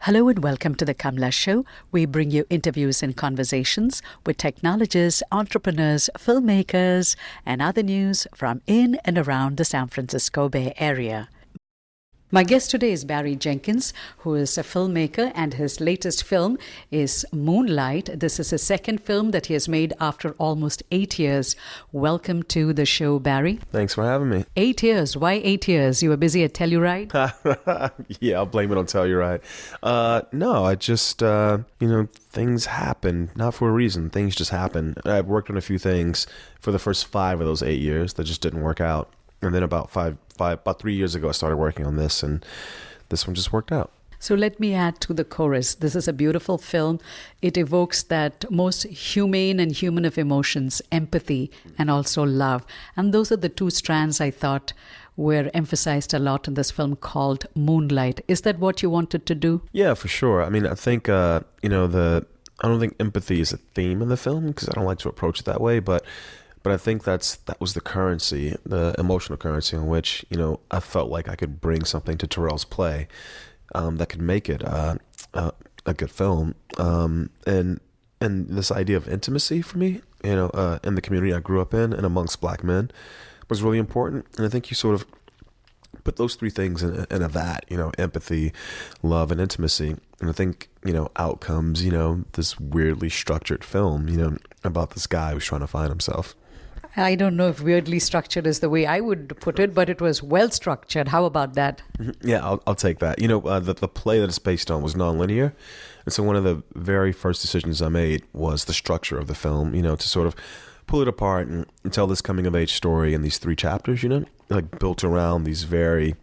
Hello and welcome to the Kamla Show. We bring you interviews and conversations with technologists, entrepreneurs, filmmakers, and other news from in and around the San Francisco Bay Area. My guest today is Barry Jenkins, who is a filmmaker, and his latest film is Moonlight. This is his second film that he has made after almost 8 years. Welcome to the show, Barry. Thanks for having me. 8 years. Why 8 years? You were busy at Telluride? Yeah, I'll blame it on Telluride. No, I just, things happen, not for a reason. Things just happen. I've worked on a few things for the first 5 of those 8 years that just didn't work out. And then about 3 years ago, I started working on this, and this one just worked out. So let me add to the chorus. This is a beautiful film. It evokes that most humane and human of emotions, empathy, and also love. And those are the two strands I thought were emphasized a lot in this film called Moonlight. Is that what you wanted to do? Yeah, for sure. I mean, I think, I don't think empathy is a theme in the film because I don't like to approach it that way, but I think that was the currency, the emotional currency in which, I felt like I could bring something to Tyrell's play that could make it a good film. And this idea of intimacy for me, in the community I grew up in and amongst Black men was really important. And I think you sort of put those three things in a vat, empathy, love, and intimacy. And I think, out comes, this weirdly structured film, about this guy who's trying to find himself. I don't know if weirdly structured is the way I would put it, but it was well structured. How about that? Yeah, I'll take that. The play that it's based on was nonlinear. And so one of the very first decisions I made was the structure of the film, to sort of pull it apart and tell this coming of age story in these 3 chapters, like built around these very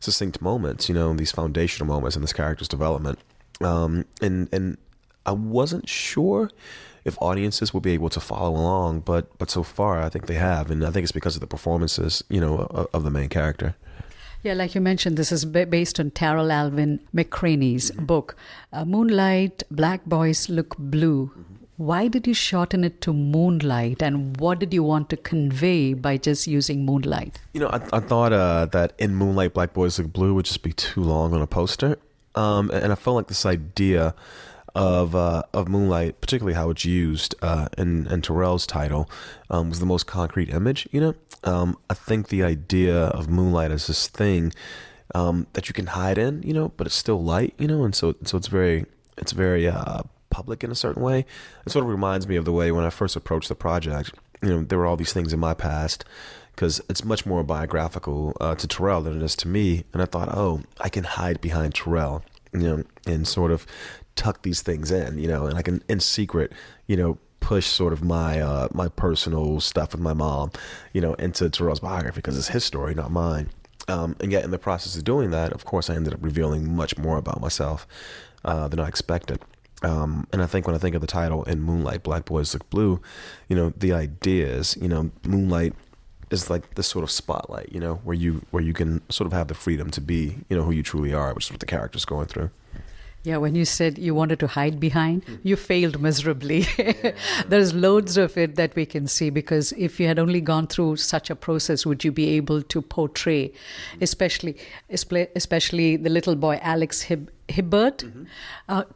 succinct moments, these foundational moments in this character's development. And I wasn't sure if audiences will be able to follow along, but so far I think they have, and I think it's because of the performances, of the main character. Yeah, like you mentioned, this is based on Tyrell Alvin McCraney's book, Moonlight, Black Boys Look Blue. Why did you shorten it to Moonlight, and what did you want to convey by just using Moonlight? I thought that in Moonlight, Black Boys Look Blue would just be too long on a poster, and I felt like this idea of Moonlight, particularly how it's used in Tyrell's title, was the most concrete image. I think the idea of Moonlight as this thing that you can hide in, but it's still light, and so it's very public in a certain way. It sort of reminds me of the way when I first approached the project. There were all these things in my past, because it's much more biographical to Tyrell than it is to me, and I thought, I can hide behind Tyrell, and sort of tuck these things in, and I can in secret, push sort of my personal stuff with my mom, into Tyrell's biography because it's his story, not mine. And yet in the process of doing that, of course, I ended up revealing much more about myself than I expected. And I think when I think of the title in Moonlight, Black Boys Look Blue, the idea is, Moonlight is like this sort of spotlight, where you can sort of have the freedom to be, who you truly are, which is what the character's going through. Yeah, when you said you wanted to hide behind, you failed miserably. There's loads of it that we can see, because if you had only gone through such a process, would you be able to portray, especially the little boy, Alex Hibbert?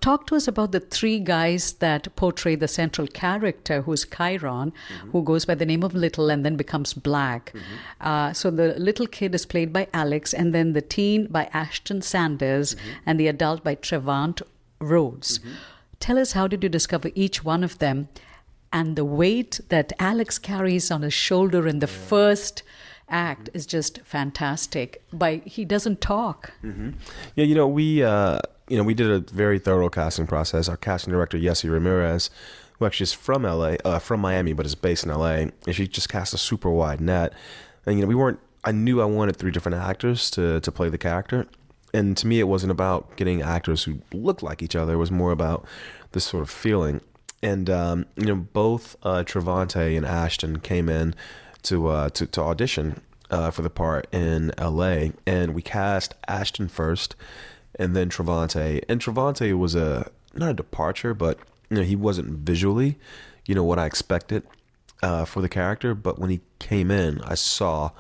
Talk to us about the 3 guys that portray the central character, who's Chiron, who goes by the name of Little and then becomes Black. So the little kid is played by Alex, and then the teen by Ashton Sanders, and the adult by Trevant Rhodes. Tell us, how did you discover each one of them, and the weight that Alex carries on his shoulder in the first act is just fantastic. He doesn't talk. Yeah, we did a very thorough casting process. Our casting director, Yessie Ramirez, who actually is from Miami, but is based in LA, and she just cast a super wide net. And I knew I wanted 3 different actors to play the character. And to me, it wasn't about getting actors who looked like each other. It was more about this sort of feeling. And both Trevante and Ashton came in to audition for the part in LA, and we cast Ashton first, and then Trevante. And Trevante was not a departure, but he wasn't visually, what I expected for the character. But when he came in, I saw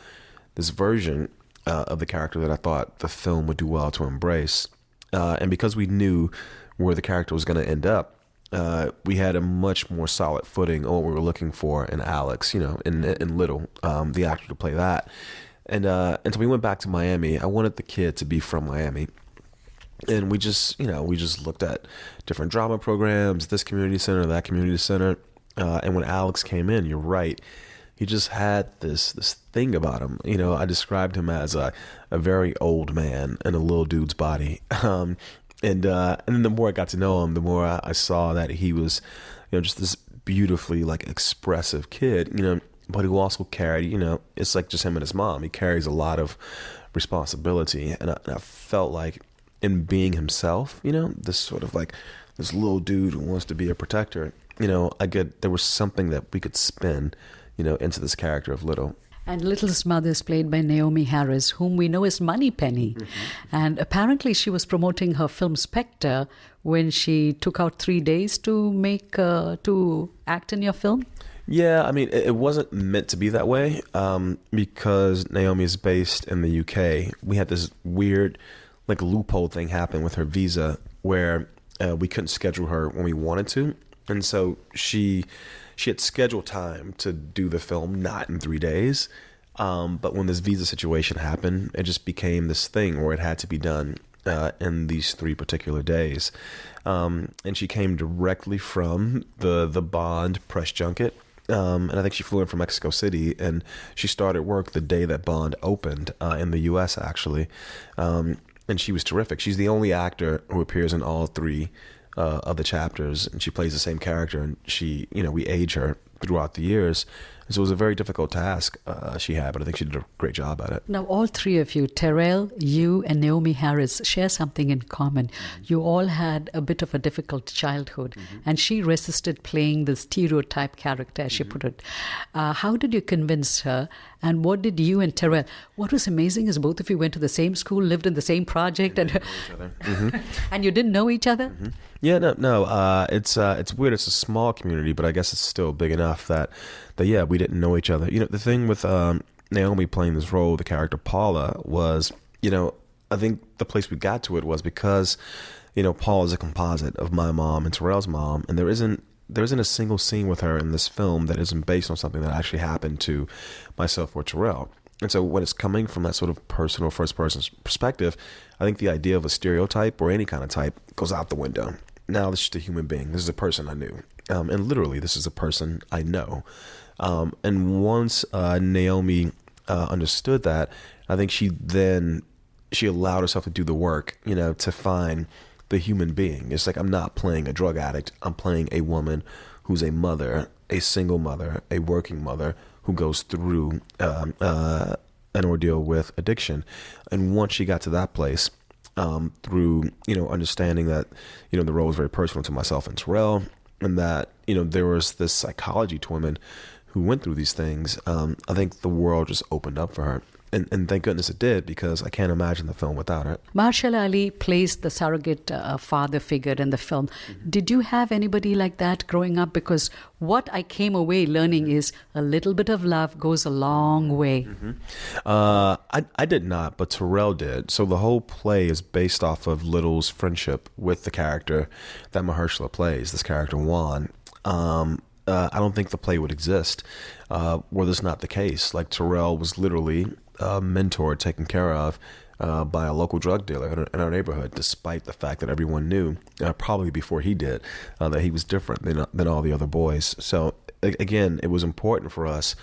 this version of the character that I thought the film would do well to embrace. And because we knew where the character was going to end up, we had a much more solid footing on what we were looking for in Alex, in Little, the actor to play that. And so we went back to Miami. I wanted the kid to be from Miami. And we just looked at different drama programs, this community center, that community center. And when Alex came in, you're right, he just had this thing about him. I described him as a very old man in a little dude's body. And then the more I got to know him, the more I saw that he was, just this beautifully like expressive kid, but who also carried, it's like just him and his mom. He carries a lot of responsibility. And I felt like in being himself, this sort of like this little dude who wants to be a protector, there was something that we could spin, into this character of Little. And Little's mother is played by Naomi Harris, whom we know as Moneypenny. And apparently she was promoting her film Spectre when she took out 3 days to act in your film. Yeah, I mean, it wasn't meant to be that way because Naomi is based in the UK. We had this weird like loophole thing happen with her visa where we couldn't schedule her when we wanted to. And so she had scheduled time to do the film, not in 3 days. But when this visa situation happened, it just became this thing where it had to be done in these 3 particular days. And she came directly from the Bond press junket. And I think she flew in from Mexico City, and she started work the day that Bond opened in the U.S., actually. And she was terrific. She's the only actor who appears in all 3 of the chapters, and she plays the same character, and she, we age her throughout the years. And so it was a very difficult task she had, but I think she did a great job at it. Now, all 3 of you, Tyrell, you, and Naomi Harris, share something in common. You all had a bit of a difficult childhood, and she resisted playing the stereotype character, as she put it. How did you convince her, and what did you and Tyrell... What was amazing is both of you went to the same school, lived in the same project, and and you didn't know each other? Yeah, no. It's weird. It's a small community, but I guess it's still big enough that yeah, we didn't know each other. The thing with Naomi playing this role, the character Paula, was, I think the place we got to it was because, Paula is a composite of my mom and Tyrell's mom, and there isn't a single scene with her in this film that isn't based on something that actually happened to myself or Tyrell. And so when it's coming from that sort of personal first-person perspective, I think the idea of a stereotype or any kind of type goes out the window. Now this is just a human being. This is a person I knew. And literally, this is a person I know. And once Naomi understood that, I think she allowed herself to do the work, to find the human being. It's like, I'm not playing a drug addict. I'm playing a woman who's a mother, a single mother, a working mother, who goes through an ordeal with addiction. And once she got to that place, through, understanding that, the role was very personal to myself and Tyrell, and that, there was this psychology to women who went through these things, I think the world just opened up for her. And thank goodness it did, because I can't imagine the film without it. Mahershala Ali plays the surrogate father figure in the film. Did you have anybody like that growing up? Because what I came away learning is a little bit of love goes a long way. I did not, but Tyrell did. So the whole play is based off of Little's friendship with the character that Mahershala plays, this character Juan. I don't think the play would exist were this not the case. Like, Tyrell was literally mentored, taken care of by a local drug dealer in our neighborhood, despite the fact that everyone knew, probably before he did, that he was different than all the other boys. So again, it was important for us,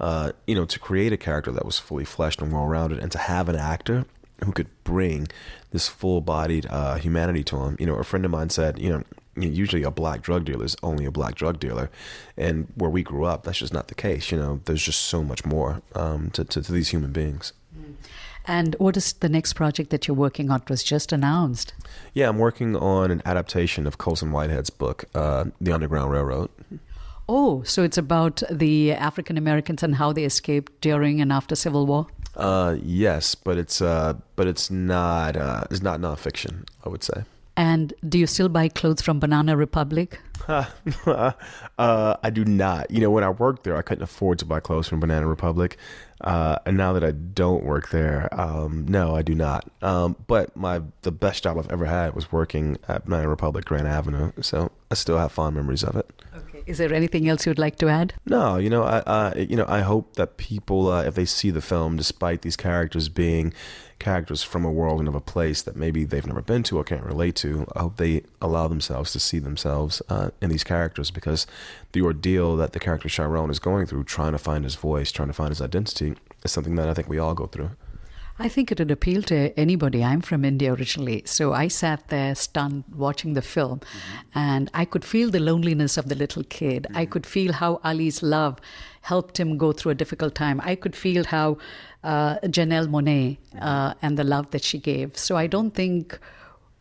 to create a character that was fully fleshed and well-rounded, and to have an actor who could bring this full-bodied humanity to him. A friend of mine said, usually a black drug dealer is only a black drug dealer, and where we grew up, that's just not the case. There's just so much more to these human beings. And what is the next project that you're working on? It was just announced. Yeah, I'm working on an adaptation of Colson Whitehead's book, The Underground Railroad. Oh, so it's about the African Americans and how they escaped during and after Civil War? Yes, but it's not nonfiction, I would say. And do you still buy clothes from Banana Republic? I do not. When I worked there, I couldn't afford to buy clothes from Banana Republic. And now that I don't work there, no, I do not. But the best job I've ever had was working at Banana Republic Grand Avenue. So I still have fond memories of it. Okay. Is there anything else you'd like to add? No, I hope that people, if they see the film, despite these characters being characters from a world and of a place that maybe they've never been to or can't relate to, I hope they allow themselves to see themselves in these characters, because the ordeal that the character Chiron is going through, trying to find his voice, trying to find his identity, is something that I think we all go through. I think it would appeal to anybody. I'm from India originally, so I sat there stunned watching the film, and I could feel the loneliness of the little kid. I could feel how Ali's love helped him go through a difficult time. I could feel how Janelle Monáe and the love that she gave. So I don't think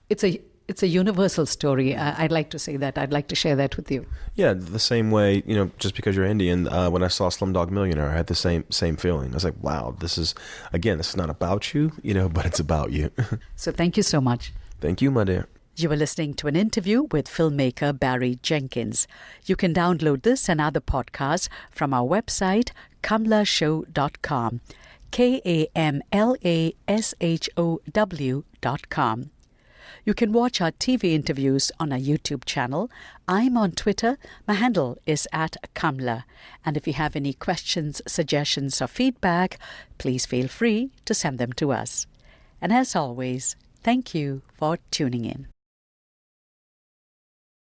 it's a universal story. I'd like to say that. I'd like to share that with you. Yeah, the same way, just because you're Indian, when I saw Slumdog Millionaire, I had the same feeling. I was like, wow, this is not about you, but it's about you. So thank you so much. Thank you, my dear. You were listening to an interview with filmmaker Barry Jenkins. You can download this and other podcasts from our website, kamlashow.com. KAMLASHOW.com. You can watch our TV interviews on our YouTube channel. I'm on Twitter. My handle is @Kamla. And if you have any questions, suggestions, or feedback, please feel free to send them to us. And as always, thank you for tuning in.